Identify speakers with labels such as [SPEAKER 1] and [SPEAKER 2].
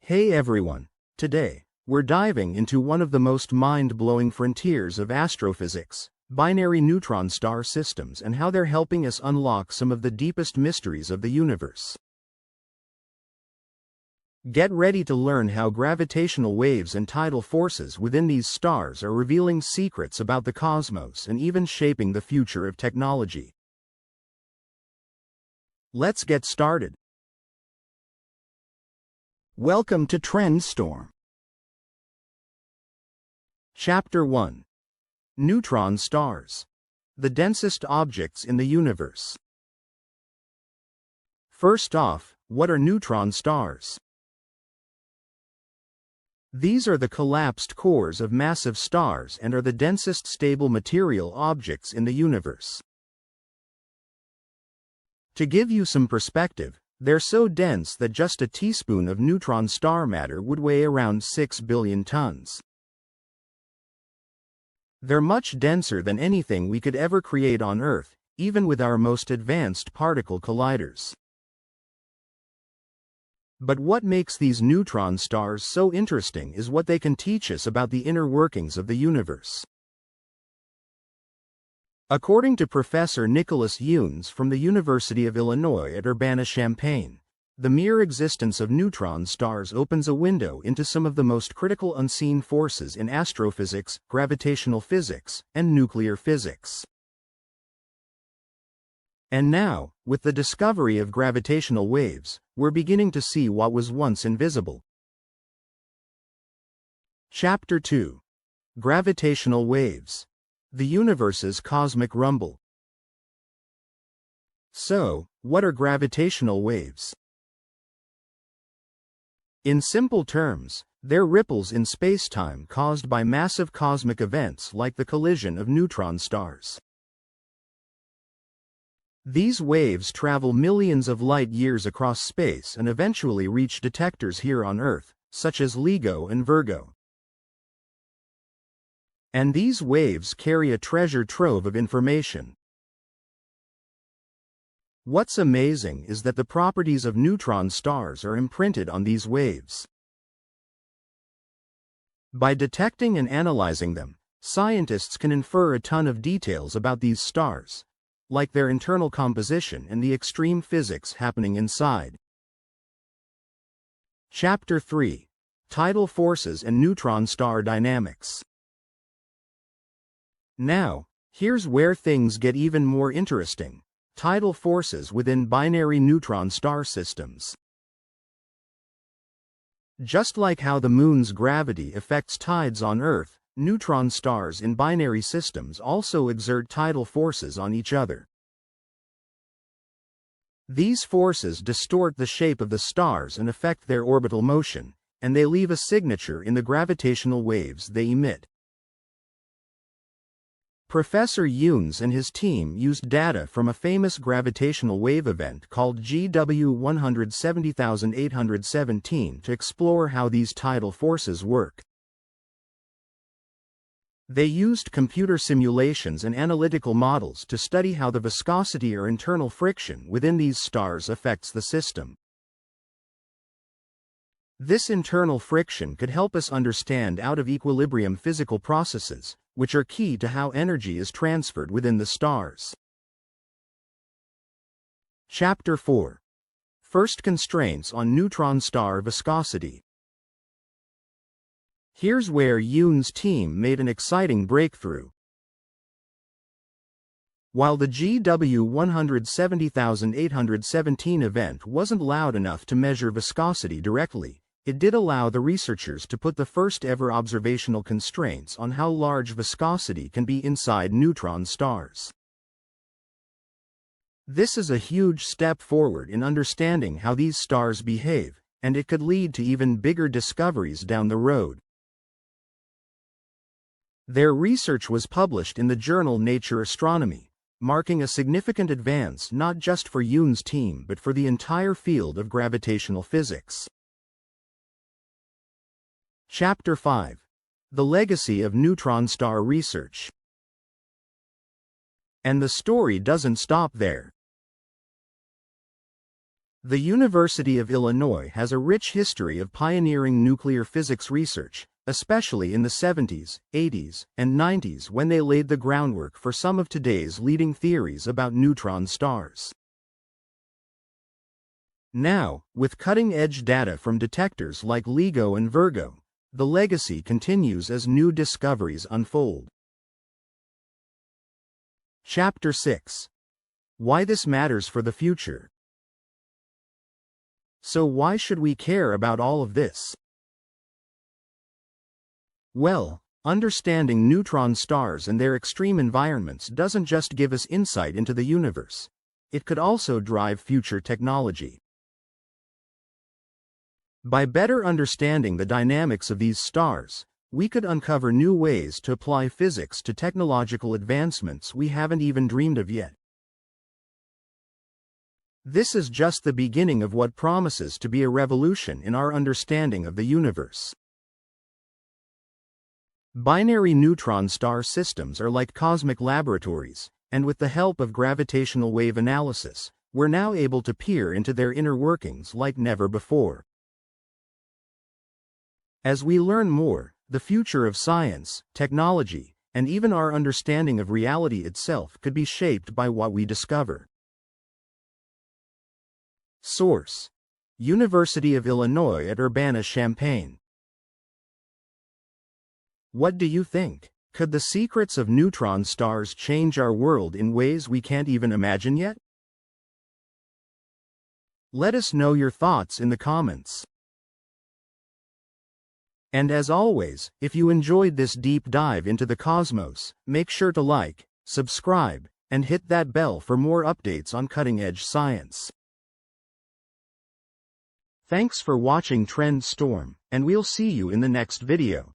[SPEAKER 1] Hey everyone! Today, we're diving into one of the most mind-blowing frontiers of astrophysics, binary neutron star systems, and how they're helping us unlock some of the deepest mysteries of the universe. Get ready to learn how gravitational waves and tidal forces within these stars are revealing secrets about the cosmos and even shaping the future of technology. Let's get started. Welcome to Trendstorm. Chapter 1. Neutron stars. The densest objects in the universe. First off, what are neutron stars? These are the collapsed cores of massive stars and are the densest stable material objects in the universe. To give you some perspective, they're so dense that just a teaspoon of neutron star matter would weigh around 6 billion tons. They're much denser than anything we could ever create on Earth, even with our most advanced particle colliders. But what makes these neutron stars so interesting is what they can teach us about the inner workings of the universe. According to Professor Nicholas Yunes from the University of Illinois at Urbana-Champaign, the mere existence of neutron stars opens a window into some of the most critical unseen forces in astrophysics, gravitational physics, and nuclear physics. And now, with the discovery of gravitational waves, we're beginning to see what was once invisible. Chapter 2. Gravitational waves. The universe's cosmic rumble. So, what are gravitational waves? In simple terms, they're ripples in spacetime caused by massive cosmic events like the collision of neutron stars. These waves travel millions of light-years across space and eventually reach detectors here on Earth, such as LIGO and Virgo. And these waves carry a treasure trove of information. What's amazing is that the properties of neutron stars are imprinted on these waves. By detecting and analyzing them, scientists can infer a ton of details about these stars, like their internal composition and the extreme physics happening inside. Chapter 3. Tidal forces and neutron star dynamics. Now, here's where things get even more interesting. Tidal forces within binary neutron star systems. Just like how the moon's gravity affects tides on Earth, neutron stars in binary systems also exert tidal forces on each other. These forces distort the shape of the stars and affect their orbital motion, and they leave a signature in the gravitational waves they emit. Professor Yunes and his team used data from a famous gravitational wave event called GW-170817 to explore how these tidal forces work. They used computer simulations and analytical models to study how the viscosity or internal friction within these stars affects the system. This internal friction could help us understand out-of-equilibrium physical processes, which are key to how energy is transferred within the stars. Chapter 4. First constraints on neutron star viscosity. Here's where Yunes' team made an exciting breakthrough. While the GW-170817 event wasn't loud enough to measure viscosity directly, it did allow the researchers to put the first-ever observational constraints on how large viscosity can be inside neutron stars. This is a huge step forward in understanding how these stars behave, and it could lead to even bigger discoveries down the road. Their research was published in the journal Nature Astronomy, marking a significant advance not just for Yunes' team but for the entire field of gravitational physics. Chapter 5. The legacy of neutron star research. And the story doesn't stop there. The University of Illinois has a rich history of pioneering nuclear physics research, especially in the 70s, 80s, and 90s when they laid the groundwork for some of today's leading theories about neutron stars. Now, with cutting-edge data from detectors like LIGO and Virgo, the legacy continues as new discoveries unfold. Chapter 6. Why this matters for the future. So why should we care about all of this? Well, understanding neutron stars and their extreme environments doesn't just give us insight into the universe. It could also drive future technology. By better understanding the dynamics of these stars, we could uncover new ways to apply physics to technological advancements we haven't even dreamed of yet. This is just the beginning of what promises to be a revolution in our understanding of the universe. Binary neutron star systems are like cosmic laboratories, and with the help of gravitational wave analysis, we're now able to peer into their inner workings like never before. As we learn more, the future of science, technology, and even our understanding of reality itself could be shaped by what we discover. Source: University of Illinois at Urbana-Champaign. What do you think? Could the secrets of neutron stars change our world in ways we can't even imagine yet? Let us know your thoughts in the comments. And as always, if you enjoyed this deep dive into the cosmos, make sure to like, subscribe, and hit that bell for more updates on cutting-edge science. Thanks for watching Trend Storm, and we'll see you in the next video.